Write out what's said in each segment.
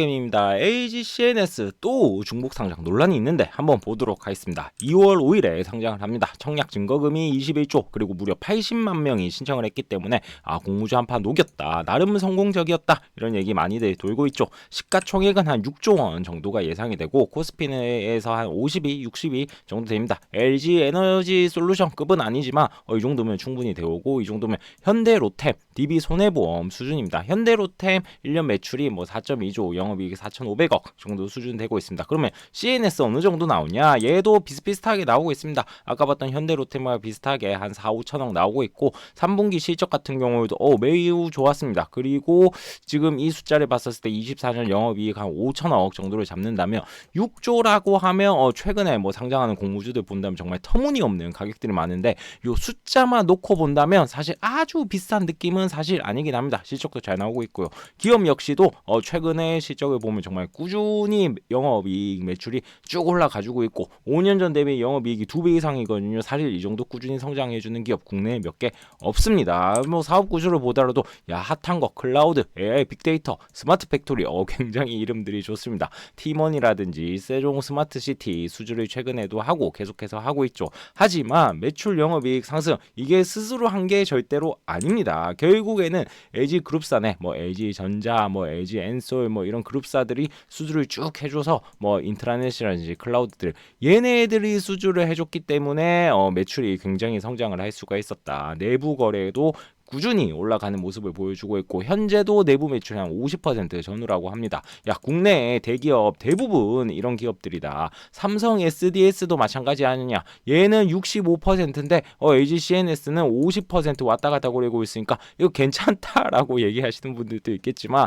입니다. LG CNS 또 중복 상장 논란이 있는데 한번 보도록 하겠습니다. 2월 5일에 상장을 합니다. 청약 증거금이 21조 그리고 무려 80만 명이 신청을 했기 때문에 공모주 한판 녹였다. 나름 성공적이었다. 이런 얘기 많이들 돌고 있죠. 시가총액은 한 6조 원 정도가 예상이 되고 코스피에서 한 52, 60이 정도 됩니다. LG 에너지 솔루션급은 아니지만 이 정도면 충분히 되고 이 정도면 현대로템, DB 손해보험 수준입니다. 현대로템 1년 매출이 4.2조, 영업이익이 4,500억 정도 수준 되고 있습니다. 그러면 CNS 어느 정도 나오냐? 얘도 비슷비슷하게 나오고 있습니다. 아까 봤던 현대로템과 비슷하게 한 4, 5천억 나오고 있고 3분기 실적 같은 경우에도 매우 좋았습니다. 그리고 지금 이 숫자를 봤었을 때 24년 영업이익 한 5천억 정도를 잡는다면 6조라고 하면 최근에 상장하는 공모주들 본다면 정말 터무니없는 가격들이 많은데 요 숫자만 놓고 본다면 사실 아주 비싼 느낌은 사실 아니긴 합니다. 실적도 잘 나오고 있고요. 기업 역시도 최근에 실적을 보면 정말 꾸준히 영업이익 매출이 쭉 올라가지고 있고 5년 전 대비 영업이익이 2배 이상이거든요. 사실 이 정도 꾸준히 성장해주는 기업 국내에 몇 개 없습니다. 사업 구조를 보더라도 핫한 거 클라우드, AI, 빅데이터, 스마트 팩토리 굉장히 이름들이 좋습니다. 티머니라든지 세종 스마트시티 수주를 최근에도 하고 계속해서 하고 있죠. 하지만 매출 영업이익 상승 이게 스스로 한 게 절대로 아닙니다. 결국에는 LG 그룹사네 LG전자 LG 엔솔 이런 그룹사들이 수주를 쭉 해줘서 인트라넷이라든지 클라우드들 얘네들이 수주를 해줬기 때문에 매출이 굉장히 성장을 할 수가 있었다. 내부 거래도 꾸준히 올라가는 모습을 보여주고 있고 현재도 내부 매출 한 50% 전후라고 합니다. 국내의 대기업 대부분 이런 기업들이다. 삼성 SDS도 마찬가지 아니냐. 얘는 65%인데 LG CNS는 50% 왔다 갔다 거리고 있으니까 이거 괜찮다라고 얘기하시는 분들도 있겠지만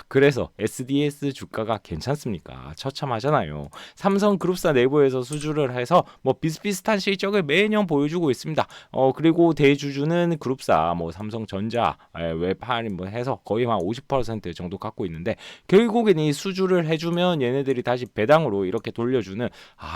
그래서 SDS 주가가 괜찮습니까? 처참하잖아요. 삼성그룹사 내부에서 수주를 해서 비슷비슷한 실적을 매년 보여주고 있습니다. 그리고 대주주는 그룹사 삼성전자, 웹할인 해서 거의 한 50% 정도 갖고 있는데 결국엔 이 수주를 해주면 얘네들이 다시 배당으로 이렇게 돌려주는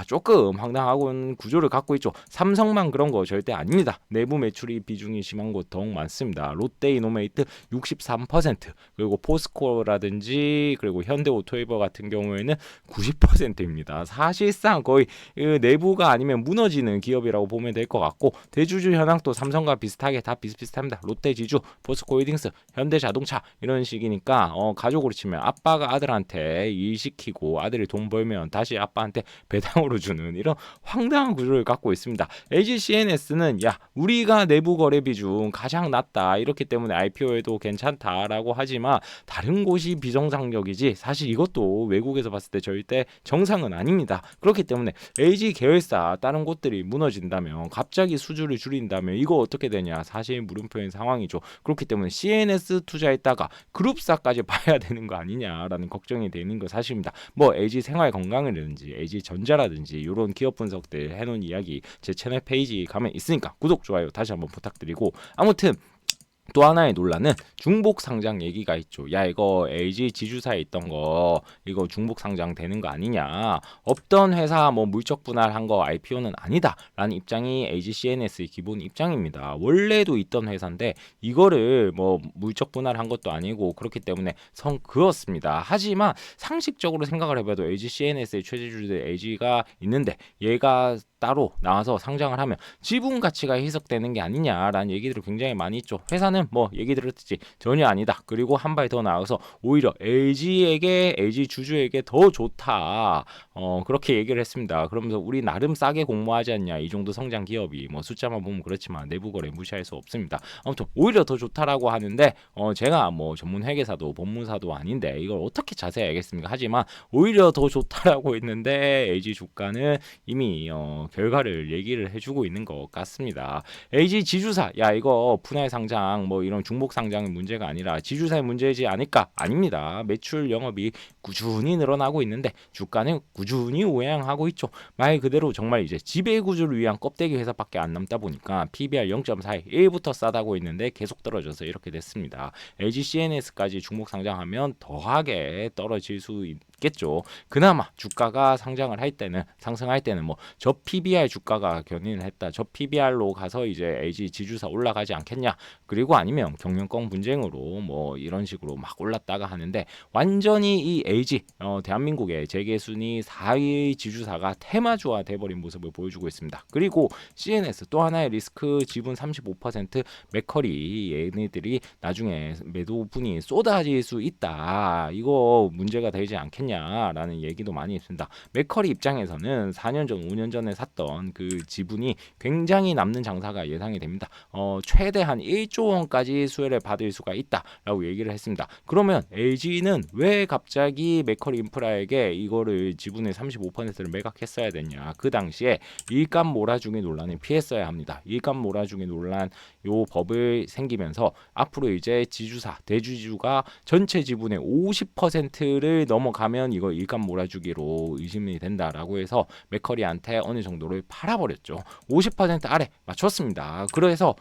조금 황당하고 구조를 갖고 있죠. 삼성만 그런 거 절대 아닙니다. 내부 매출이 비중이 심한 곳 더욱 많습니다. 롯데이노메이트 63% 그리고 포스코라든지 그리고 현대오토이버 같은 경우에는 90%입니다. 사실상 거의 내부가 아니면 무너지는 기업이라고 보면 될 것 같고 대주주 현황도 삼성과 비슷하게 다 비슷비슷합니다. 롯데지주, 포스코홀딩스, 현대자동차 이런 식이니까 가족으로 치면 아빠가 아들한테 일 시키고 아들이 돈 벌면 다시 아빠한테 배당으로 주는 이런 황당한 구조를 갖고 있습니다. LG CNS는 우리가 내부 거래 비중 가장 낮다 이렇기 때문에 IPO에도 괜찮다라고 하지만 다른 곳이 비정상적이지 사실 이것도 외국에서 봤을 때 절대 정상은 아닙니다. 그렇기 때문에 LG 계열사 다른 곳들이 무너진다면 갑자기 수주를 줄인다면 이거 어떻게 되냐 사실 물음표인 상황이죠. 그렇기 때문에 CNS 투자했다가 그룹사까지 봐야 되는 거 아니냐라는 걱정이 되는 거 사실입니다. LG 생활건강이라든지 LG 전자라든지 이런 기업 분석들 해놓은 이야기 제 채널 페이지 가면 있으니까 구독 좋아요 다시 한번 부탁드리고 아무튼 또 하나의 논란은 중복 상장 얘기가 있죠. 이거 LG 지주사에 있던 거 이거 중복 상장 되는 거 아니냐. 없던 회사 물적 분할한 거 IPO는 아니다 라는 입장이 LG CNS의 기본 입장입니다. 원래도 있던 회사인데 이거를 물적 분할한 것도 아니고 그렇기 때문에 성 그었습니다. 하지만 상식적으로 생각을 해봐도 LG CNS의 최대주주들 LG가 있는데 얘가 따로 나와서 상장을 하면 지분 가치가 희석되는 게 아니냐라는 얘기들이 굉장히 많이 있죠. 회사는 얘기 들었듯이 전혀 아니다. 그리고 한 발 더 나아가서 오히려 LG 주주에게 더 좋다. 그렇게 얘기를 했습니다. 그러면서 우리 나름 싸게 공모하지 않냐. 이 정도 성장 기업이 숫자만 보면 그렇지만 내부 거래 무시할 수 없습니다. 아무튼 오히려 더 좋다라고 하는데 제가 전문 회계사도 법무사도 아닌데 이걸 어떻게 자세히 알겠습니까? 하지만 오히려 더 좋다라고 했는데 LG 주가는 이미 결과를 얘기를 해주고 있는 것 같습니다. LG 지주사 이거 분할 상장 이런 중복 상장의 문제가 아니라 지주사의 문제이지 않을까? 아닙니다. 매출 영업이 꾸준히 늘어나고 있는데 주가는 꾸준히 우양하고 있죠. 말 그대로 정말 이제 지배 구조를 위한 껍데기 회사밖에 안 남다 보니까 PBR 0.42 1부터 싸다고 있는데 계속 떨어져서 이렇게 됐습니다. LG CNS까지 중복 상장하면 더하게 떨어질 수 있겠죠. 그나마 주가가 상승할 때는 뭐 저 PBR 주가가 견인했다. 저 PBR로 가서 이제 LG 지주사 올라가지 않겠냐. 그리고 아니면 경영권 분쟁으로 뭐 이런 식으로 막 올랐다가 하는데 완전히 이 LG 대한민국의 재계 순위 4위 지주사가 테마주화 돼버린 모습을 보여주고 있습니다. 그리고 CNS 또 하나의 리스크 지분 35% 맥커리 얘네들이 나중에 매도분이 쏟아질 수 있다. 이거 문제가 되지 않겠냐라는 얘기도 많이 있습니다. 맥커리 입장에서는 4년 전, 5년 전에 샀던 그 지분이 굉장히 남는 장사가 예상이 됩니다. 최대한 1조 원까지 수혜를 받을 수가 있다라고 얘기를 했습니다. 그러면 LG는 왜 갑자기 맥커리 인프라에게 이거를 지분의 35%를 매각했어야 됐냐? 그 당시에 일감 몰아주기 논란을 피했어야 합니다. 일감 몰아주기 논란 요 법을 생기면서 앞으로 이제 지주사, 대주주가 전체 지분의 50%를 넘어가면 이거 일감 몰아주기로 의심이 된다라고 해서 맥커리한테 어느 정도를 팔아버렸죠. 50% 아래 맞췄습니다. 그래서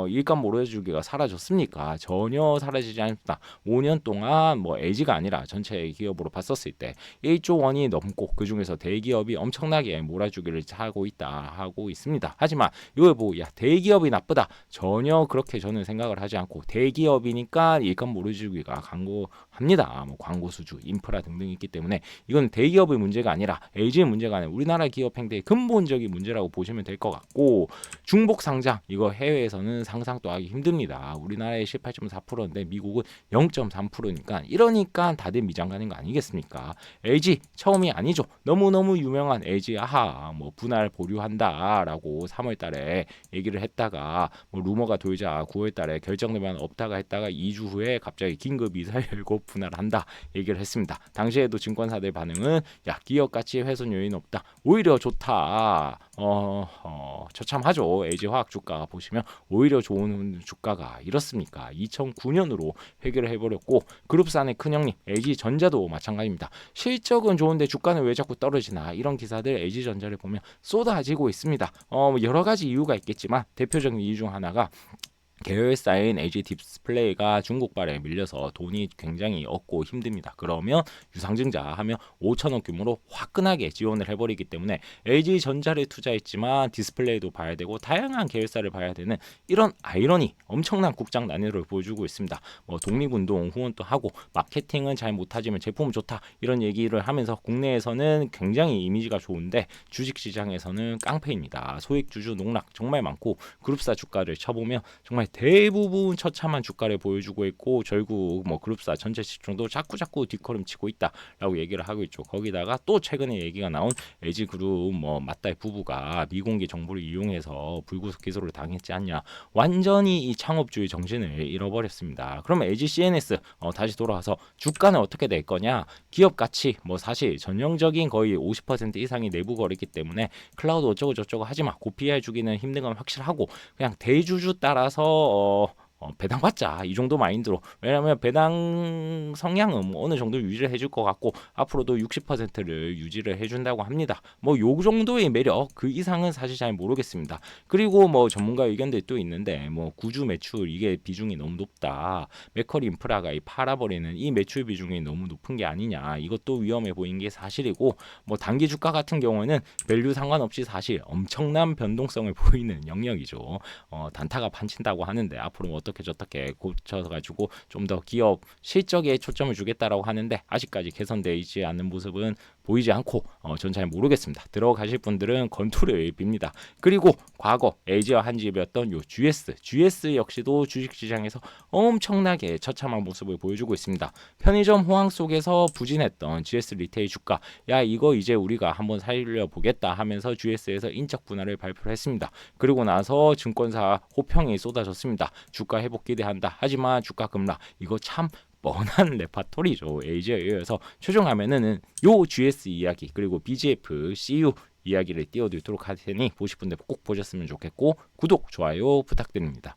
일감 몰아주기가 사라졌습니까? 전혀 사라지지 않습니다. 5년 동안 뭐 LG가 아니라 전체 기업으로 봤었을 때 1조 원이 넘고 그 중에서 대기업이 엄청나게 몰아주기를 하고 있습니다. 하지만 이걸 보고 야 대기업이 나쁘다 전혀 그렇게 저는 생각을 하지 않고 대기업이니까 일감 몰아주기가 강고합니다. 뭐 광고 수주, 인프라 등등 있기 때문에 이건 대기업의 문제가 아니라 LG의 문제가 아니라 우리나라 기업 행태의 근본적인 문제라고 보시면 될 것 같고 중복 상장 이거 해외에서는 상상도 하기 힘듭니다. 우리나라의 18.4%인데 미국은 0.3%니까 이러니까 다들 미장 가는 거 아니겠습니까? LG 처음이 아니죠. 너무너무 유명한 LG 아하 뭐 분할 보류한다라고 3월 달에 얘기를 했다가 뭐 루머가 돌자 9월 달에 결정되면 없다가 했다가 2주 후에 갑자기 긴급 이사 열고 분할한다 얘기를 했습니다. 당시에도 증권사들 반응은 야 기업 가치 훼손 요인 없다. 오히려 좋다. 처참하죠. LG화학 주가 보시면 오히려 좋은 주가가 이렇습니까? 2009년으로 회귀를 해버렸고 그룹산의 큰형님 LG전자도 마찬가지입니다. 실적은 좋은데 주가는 왜 자꾸 떨어지나 이런 기사들 LG전자를 보면 쏟아지고 있습니다. 여러 가지 이유가 있겠지만 대표적인 이유 중 하나가 계열사인 LG 디스플레이가 중국발에 밀려서 돈이 굉장히 없고 힘듭니다. 그러면 유상증자 하면 5천억 규모로 화끈하게 지원을 해버리기 때문에 LG전자를 투자했지만 디스플레이도 봐야 되고 다양한 계열사를 봐야 되는 이런 아이러니 엄청난 국장 난이도를 보여주고 있습니다. 뭐 독립운동 후원도 하고 마케팅은 잘 못하지만 제품은 좋다 이런 얘기를 하면서 국내에서는 굉장히 이미지가 좋은데 주식시장에서는 깡패입니다. 소액주주 농락 정말 많고 그룹사 주가를 쳐보면 정말 대부분 처참한 주가를 보여주고 있고 결국 뭐 그룹사 전체 시총도 자꾸 뒷걸음치고 있다라고 얘기를 하고 있죠. 거기다가 또 최근에 얘기가 나온 LG그룹 뭐 맞달 부부가 미공개 정보를 이용해서 불구속 기소를 당했지 않냐. 완전히 이 창업주의 정신을 잃어버렸습니다. 그러면 LG CNS 다시 돌아와서 주가는 어떻게 될 거냐. 기업 가치 뭐 사실 전형적인 거의 50% 이상이 내부 거래이기 때문에 클라우드 어쩌고 저쩌고 하지만 고PR 주기는 힘든 건 확실하고 그냥 대주주 따라서 배당받자 이 정도 마인드로 왜냐하면 배당 성향은 뭐 어느 정도 유지를 해줄 것 같고 앞으로도 60%를 유지를 해준다고 합니다. 뭐 요 정도의 매력 그 이상은 사실 잘 모르겠습니다. 그리고 뭐 전문가 의견들 또 있는데 뭐 구주 매출 이게 비중이 너무 높다. 맥커리 인프라가 이 팔아버리는 이 매출 비중이 너무 높은 게 아니냐 이것도 위험해 보이는 게 사실이고 뭐 단기 주가 같은 경우는 밸류 상관없이 사실 엄청난 변동성을 보이는 영역이죠. 단타가 판친다고 하는데 앞으로 뭐 어떻게 저렇게 고쳐가지고 좀 더 기업 실적에 초점을 주겠다라고 하는데 아직까지 개선되지 않는 모습은 보이지 않고 전 잘 모르겠습니다. 들어가실 분들은 건투를 빕니다. 그리고 과거 LG와 한집이었던 요 GS 역시도 주식시장에서 엄청나게 처참한 모습을 보여주고 있습니다. 편의점 호황 속에서 부진했던 GS 리테일 주가 야 이거 이제 우리가 한번 살려보겠다 하면서 GS에서 인적 분할을 발표를 했습니다. 그리고 나서 증권사 호평이 쏟아졌습니다. 주가 회복 기대한다. 하지만 주가 급락 이거 참 뻔한 레파토리죠. LG에 의해서 최종하면은 요 GS 이야기 그리고 BGF, CU 이야기를 띄워드리도록 할 테니 보실 분들 꼭 보셨으면 좋겠고 구독, 좋아요 부탁드립니다.